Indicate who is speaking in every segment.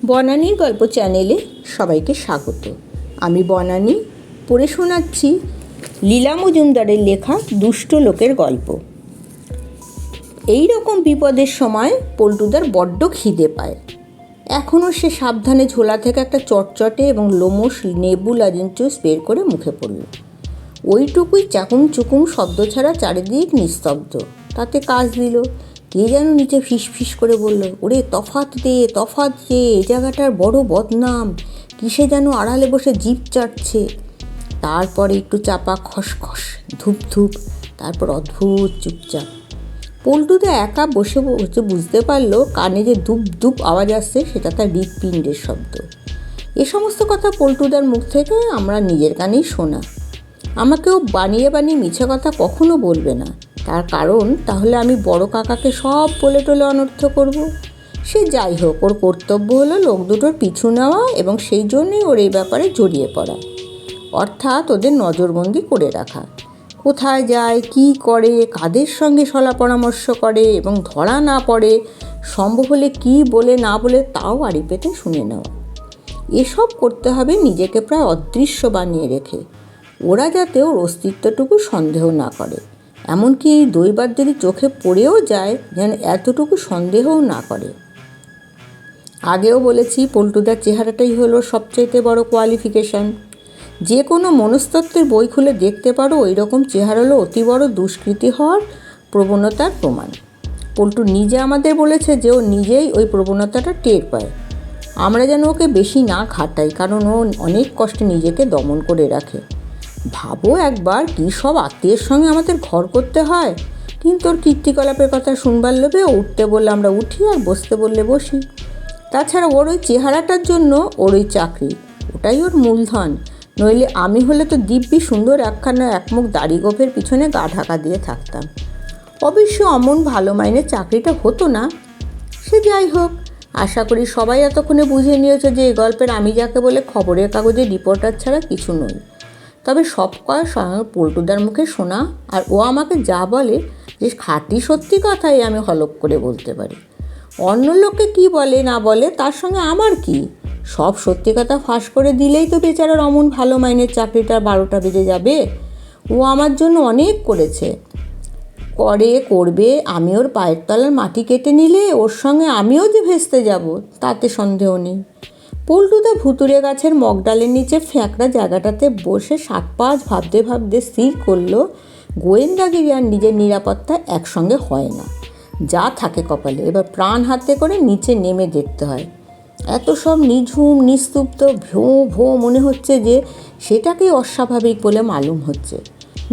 Speaker 1: বনানীর গল্প চ্যানেলে সবাইকে স্বাগত। আমি বনানী পড়ে শোনাচ্ছি লীলা মজুমদারের লেখা দুষ্ট লোকের গল্প। এই রকম বিপদের সময় পল্টুদার বড্ড খিদে পায়। এখনও সে সাবধানে ঝোলা থেকে একটা চটচটে এবং লোমশ নেবু লজেন্স জুস বের করে মুখে পড়ল। ওইটুকুই চাকুম চুকুম শব্দ ছাড়া চারিদিক নিস্তব্ধ। তাতে কাজ দিল। কে যেন নিচে ফিস করে বলল, ওরে তফাত দে, এ জায়গাটার বড় বদনাম। কিসে যেন আড়ালে বসে জিভ চাটছে। তারপরে একটু চাপা খসখস, ধূপ ধূপ, তারপর অদ্ভুত চুপচাপ। পল্টুদা একা বসে বসে বুঝতে পারলো কানে যে ধূপ ধূপ আওয়াজ আসছে সেটা তার হৃৎপিণ্ডের শব্দ। এ সমস্ত কথা পল্টুদার মুখ থেকে আমরা নিজের কানেই শোনা। আমাকেও বানিয়ে মিছে কথা কখনো বলবে না। তার কারণ তাহলে আমি বড় কাকাকে সব বলে টলে অনর্থ করব। সে যাই হোক, ওর কর্তব্য হলো লোক দুটোর পিছু নেওয়া এবং সেই জন্যই ওর এই ব্যাপারে জড়িয়ে পড়া, অর্থাৎ ওদের নজরবন্দি করে রাখা। কোথায় যায়, কি করে, কাদের সঙ্গে সলা পরামর্শ করে এবং ধরা না পড়ে সম্ভব হলে কি বলে না বলে তাও আড়ি পেতে শুনে নেওয়া। এসব করতে হবে নিজেকে প্রায় অদৃশ্য বানিয়ে রেখে, ওরা যাতে ওর অস্তিত্বটুকু সন্দেহ না করে। এমনকি এই দৈবাত যদি চোখে পড়েও যায় যেন এতটুকু সন্দেহও না করে। আগেও বলেছি, পল্টুদার চেহারাটাই হলো সবচাইতে বড় কোয়ালিফিকেশান। যে কোনো মনস্তত্ত্বের বই খুলে দেখতে পারো ওই রকম চেহারা হলো অতি বড় দুষ্কৃতী হওয়ার প্রবণতার প্রমাণ। পল্টু নিজে আমাদের বলেছে যে ও নিজেই ওই প্রবণতাটা টের পায়। আমরা যেন ওকে বেশি না খাটাই, কারণ ও অনেক কষ্টে নিজেকে দমন করে রাখে। ভাবো একবার, কী সব আত্মীয়ের সঙ্গে আমাদের ঘর করতে হয়, কিন্তু ওর কীর্তিকলাপের কথা শুনবার লোভে উঠতে বললে আমরা উঠি আর বসতে বললে বসি। তাছাড়া ওর ওই চেহারাটার জন্য ওর ওই চাকরি, ওটাই ওর মূলধন। নইলে আমি হলে তো দিব্যি সুন্দর একখানা একমুখ দাড়ি গোফের পিছনে গা ঢাকা দিয়ে থাকতাম। অবশ্য অমন ভালো মাইনের চাকরিটা হতো না। সে যাই হোক, আশা করি সবাই এতক্ষণে বুঝে নিয়েছে যে এই গল্পের আমি যাকে বলে খবরের কাগজে রিপোর্টার ছাড়া কিছু নই। তবে সব কয় স্বয়ং পল্টুদার মুখে শোনা, আর ও আমাকে যা বলে যে খাঁটি সত্যি কথাই আমি হলপ করে বলতে পারি। অন্য লোককে কি বলে না বলে তার সঙ্গে আমার কি? সব সত্যি কথা ফাঁস করে দিলেই তো বেচারার অমন ভালো মাইনের চাকরিটা 12টা বেজে যাবে। ও আমার জন্য অনেক করেছে, করবে। আমি ওর পায়ের তলার মাটি কেটে নিলে ওর সঙ্গে আমিও যে ভেস্তে যাব তাতে সন্দেহ নেই। পল্টুদা ভুতুরে গাছের মগডালের নিচে ফ্যাঁকড়া জায়গাটাতে বসে 7-5 ভাবতে স্থির করলো গোয়েন্দাগিরি আর নিজের নিরাপত্তা একসঙ্গে হয় না। যা থাকে কপালে এবার প্রাণ হাতে করে নিচে নেমে দেখতে হয়। এত সব নিঝুম নিস্তব্ধ ভো মনে হচ্ছে যে সেটাকেই অস্বাভাবিক বলে মালুম হচ্ছে।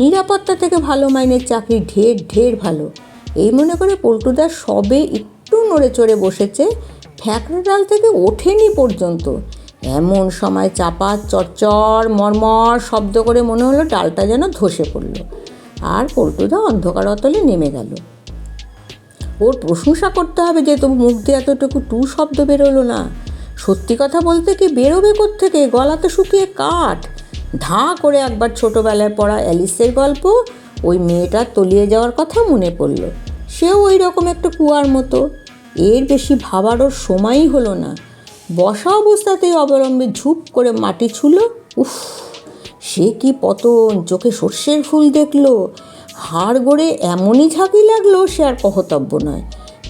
Speaker 1: নিরাপত্তা থেকে ভালো মাইনের চাকরি ঢের ভালো, এই মনে করে পল্টুদা সবে একটু নড়ে চড়ে বসেছে, ফ্যাঁকড়া ডাল থেকে ওঠেনি পর্যন্ত। এমন সময় চাপা চরচর মরমর শব্দ করে মনে হলো ডালটা যেন ধসে পড়ল, আর পল্টুদা অন্ধকার অতলে নেমে গেল। ওর প্রশংসা করতে হবে যে তবু মুখ দিয়ে এতটুকু টু শব্দ বেরোলো না। সত্যি কথা বলতে কি বেরোবে কোত্থেকে, গলা তো শুকিয়ে কাঠ। ধাঁ করে একবার ছোটোবেলায় পড়া অ্যালিসের গল্প, ওই মেয়েটার তলিয়ে যাওয়ার কথা মনে পড়ল। সেও ওই রকম একটা কুয়ার মতো। এর বেশি ভাবার ওর সময়ই হলো না। বসা অবস্থাতেই অবলম্বে ঝুপ করে মাটি ছুঁল। উফ, সে কি পতন! চোখে সর্ষের ফুল দেখলো। হাড় গড়ে এমনই ঝাঁকি লাগলো সে আর কহতব্য নয়।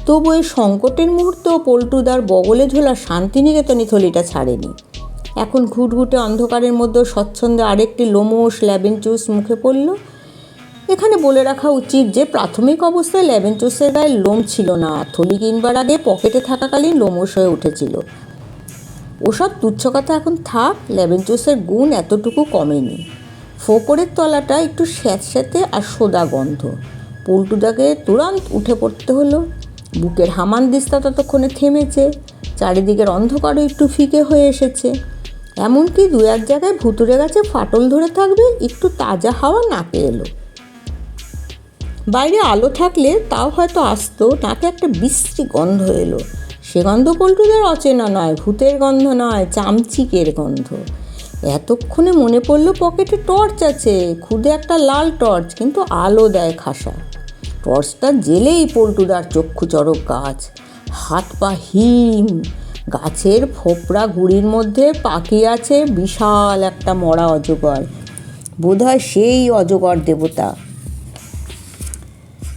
Speaker 1: তবু এই সংকটের মুহূর্ত পল্টুদার বগলে ঝোলা শান্তিনিকেতনী থলিটা ছাড়েনি। এখন ঘুটঘুটে অন্ধকারের মধ্যে স্বচ্ছন্দে আরেকটি লোমশ লেমন জুস মুখে পড়ল। এখানে বলে রাখা উচিত যে প্রাথমিক অবস্থায় লেমন জুসের গায়ে লোম ছিল না, থলি কিনবার আগে পকেটে থাকাকালীন লোমশ হয়ে উঠেছিল। ওসব তুচ্ছ কথা এখন থাক, লেমন জুসের গুণ এতটুকু কমেনি। ফোকরের তলাটা একটু স্যাঁতস্যাঁতে আর সোদা গন্ধ। পল্টুদাকে তুরন্ত উঠে পড়তে হলো। বুকের হামান দিস্তা ততক্ষণে থেমেছে, চারিদিকের অন্ধকারও একটু ফিকে হয়ে এসেছে। এমনকি 2-1 জায়গায় ভুতুরে গাছে ফাটল ধরে থাকবে, একটু তাজা হাওয়া নাকে এলো। বাইরে আলো থাকলে তাও হয়তো আসতো, নাকে একটা বিশ্রী গন্ধ এলো। সে গন্ধ পল্টুদার অচেনা নয়, ভূতের গন্ধ নয়, চামচিকের গন্ধ। এতক্ষণে মনে পড়ল পকেটে টর্চ আছে, খুদে একটা লাল টর্চ, কিন্তু আলো দেয় খাসা। টর্চটা জেলেই পল্টুদার চক্ষু চড়ক গাছ, হাত পা হিম, গাছের ফোপড়া গুড়ির মধ্যে পাকিয়ে আছে বিশাল একটা মরা অজগর। বোধহয় সেই অজগর দেবতা।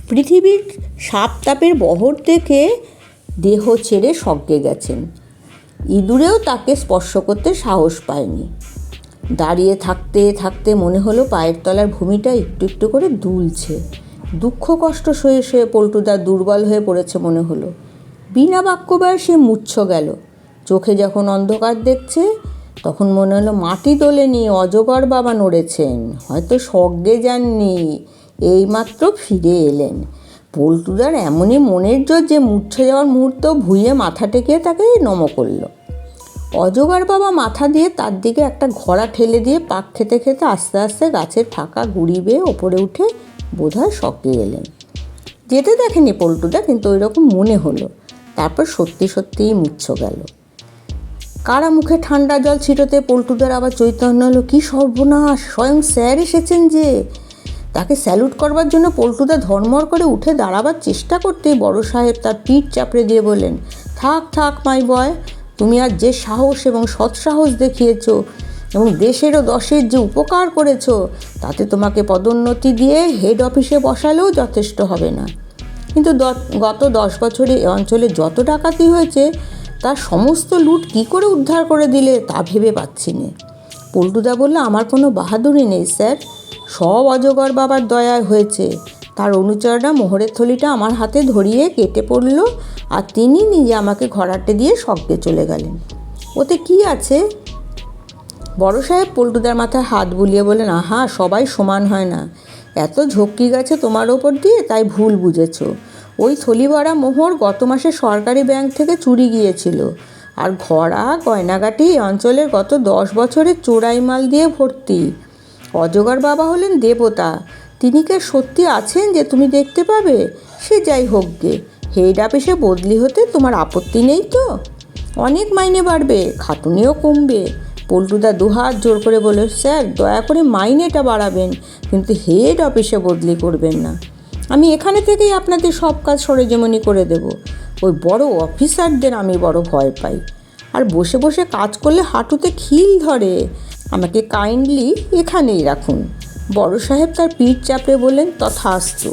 Speaker 1: পৃথিবীর সাপ তাপের বহর দেখে দেহ ছেড়ে স্বর্গে গেছেন। ইঁদুরেও তাকে স্পর্শ করতে সাহস পায়নি। দাঁড়িয়ে থাকতে থাকতে মনে হলো পায়ের তলার ভূমিটা একটু একটু করে দুলছে। দুঃখ কষ্ট সয়ে সয়ে পল্টুদা দুর্বল হয়ে পড়েছে মনে হলো। বিনা বাক্যব্যয়ে সে মূর্ছ গেল। চোখে যখন অন্ধকার দেখছে তখন মনে হলো মাটি তোলেনি, অজগর বাবা নড়েছেন, হয়তো স্বর্গে যাননি, এইমাত্র ফিরে এলেন। পল্টুদার এমনই মনের জোর যে মূর্ছে যাওয়ার মুহূর্ত ভুঁইয়ে মাথা টেকিয়ে তাকে নম করল। অজগর বাবা মাথা দিয়ে তার দিকে একটা ঘোড়া ঠেলে দিয়ে পাক খেতে খেতে আস্তে আস্তে গাছের ফাঁকা গুড়ি বেয়ে ওপরে উঠে বোধহয় স্বর্গে এলেন। যেতে দেখেনি পল্টুদা, কিন্তু ওই রকম মনে হলো। তারপর সত্যি সত্যিই মুচ্ছ গেল। কারা মুখে ঠান্ডা জল ছিটোতে পল্টুদার আবার চৈতন্য হলো, কি সর্বনাশ, স্বয়ং স্যার এসেছেন যে। তাকে স্যালুট করবার জন্য পল্টুদা ধর্মর করে উঠে দাঁড়াবার চেষ্টা করতেই বড় সাহেব তার পিঠ চাপড়ে দিয়ে বললেন, থাক থাক মাই বয়, তুমি আর যে সাহস এবং সৎসাহস দেখিয়েছ এবং দেশেরও দশের যে উপকার করেছ, তাতে তোমাকে পদোন্নতি দিয়ে হেড অফিসে বসালেও যথেষ্ট হবে না। কিন্তু গত 10 বছরে এ অঞ্চলে যত ডাকাতি হয়েছে তার সমস্ত লুট কী করে উদ্ধার করে দিলে তা ভেবে পাচ্ছি না। পল্টুদা বলল, আমার কোনো বাহাদুরি নেই স্যার, সব অজগর বাবার দয়ায় হয়েছে। তার অনুচররা মোহরের থলিটা আমার হাতে ধরিয়ে কেটে পড়ল, আর তিনি নিজে আমাকে ঘোড়াটে দিয়ে স্বর্গে চলে গেলেন। ওতে কি আছে? বড় সাহেব পল্টুদার মাথায় হাত বুলিয়ে বলেন, আহা, সবাই সমান হয় না। এত ঝক্কি গেছে তোমার ওপর দিয়ে, তাই ভুল বুঝেছ। ওই থলি ভরা মোহর গত মাসে সরকারি ব্যাংক থেকে চুরি গিয়েছিল, আর ঘোড়া গয়নাগাটি অঞ্চলের গত 10 বছরের চোরাই মাল দিয়ে ভর্তি। অজগর বাবা হলেন দেবতা, তিনি কে সত্যি আছেন যে তুমি দেখতে পাবে? সে যাই হোক গে, হেড অফিসে বদলি হতে তোমার আপত্তি নেই তো? অনেক মাইনে বাড়বে, খাটুনিও কমবে। পল্টুদা দুহাত জোর করে বলে, স্যার দয়া করে মাইনেটা বাড়াবেন, কিন্তু হেড অফিসে বদলি করবেন না। আমি এখানে থেকেই আপনাদের সব কাজ সরেজমিনি করে দেব। ওই বড় অফিসারদের আমি বড় ভয় পাই, আর বসে বসে কাজ করলে হাঁটুতে খিল ধরে। আমাকে কাইন্ডলি এখানেই রাখুন। বড় সাহেব তার পিঠ চাপড়ে বললেন, তথাস্তু।